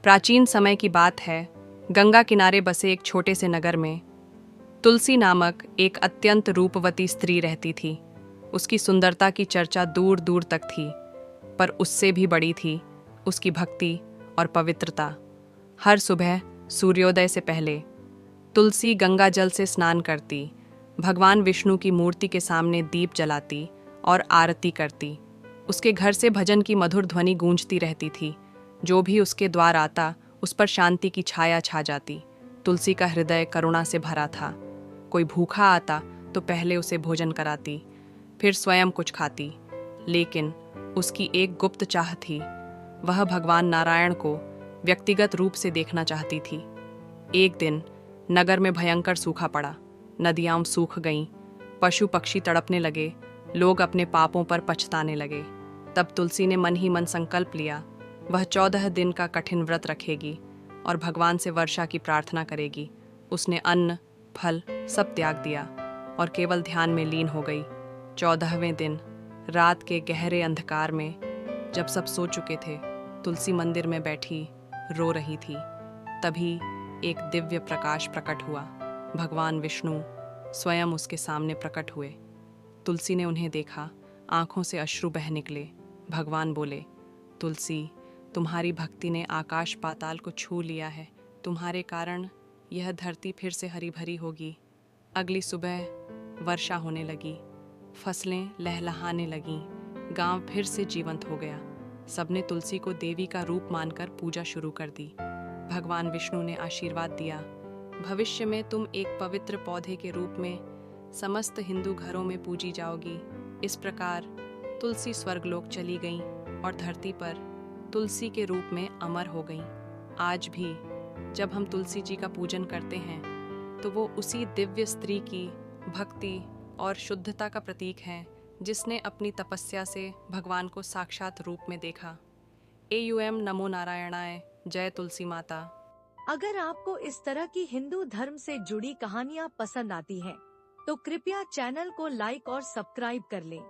प्राचीन समय की बात है। गंगा किनारे बसे एक छोटे से नगर में तुलसी नामक एक अत्यंत रूपवती स्त्री रहती थी। उसकी सुंदरता की चर्चा दूर दूर तक थी, पर उससे भी बड़ी थी उसकी भक्ति और पवित्रता। हर सुबह सूर्योदय से पहले तुलसी गंगा जल से स्नान करती, भगवान विष्णु की मूर्ति के सामने दीप जलाती और आरती करती। उसके घर से भजन की मधुर ध्वनि गूंजती रहती थी। जो भी उसके द्वार आता उस पर शांति की छाया छा जाती। तुलसी का हृदय करुणा से भरा था। कोई भूखा आता तो पहले उसे भोजन कराती, फिर स्वयं कुछ खाती। लेकिन उसकी एक गुप्त चाह थी। वह भगवान नारायण को व्यक्तिगत रूप से देखना चाहती थी। एक दिन नगर में भयंकर सूखा पड़ा। नदियाँ सूख गईं, पशु पक्षी तड़पने लगे, लोग अपने पापों पर पछताने लगे। तब तुलसी ने मन ही मन संकल्प लिया, वह 14 दिन का कठिन व्रत रखेगी और भगवान से वर्षा की प्रार्थना करेगी। उसने अन्न, फल सब त्याग दिया और केवल ध्यान में लीन हो गई। 14वें दिन रात के गहरे अंधकार में, जब सब सो चुके थे, तुलसी मंदिर में बैठी रो रही थी। तभी एक दिव्य प्रकाश प्रकट हुआ। भगवान विष्णु स्वयं उसके सामने प्रकट हुए। तुलसी ने उन्हें देखा, आंखों से अश्रु बह निकले। भगवान बोले, तुलसी, तुम्हारी भक्ति ने आकाश पाताल को छू लिया है। तुम्हारे कारण यह धरती फिर से हरी भरी होगी। अगली सुबह वर्षा होने लगी, फसलें लहलहाने लगीं, गांव फिर से जीवंत हो गया। सबने तुलसी को देवी का रूप मानकर पूजा शुरू कर दी। भगवान विष्णु ने आशीर्वाद दिया, भविष्य में तुम एक पवित्र पौधे के रूप में समस्त हिंदू घरों में पूजी जाओगी। इस प्रकार तुलसी स्वर्गलोक चली गईं और धरती पर तुलसी के रूप में अमर हो गईं। आज भी जब हम तुलसी जी का पूजन करते हैं तो वो उसी दिव्य स्त्री की भक्ति और शुद्धता का प्रतीक है, जिसने अपनी तपस्या से भगवान को साक्षात रूप में देखा। AUM नमो नारायणाय, जय तुलसी माता। अगर आपको इस तरह की हिंदू धर्म से जुड़ी कहानियाँ पसंद आती हैं, तो कृपया चैनल को लाइक और सब्सक्राइब कर लें।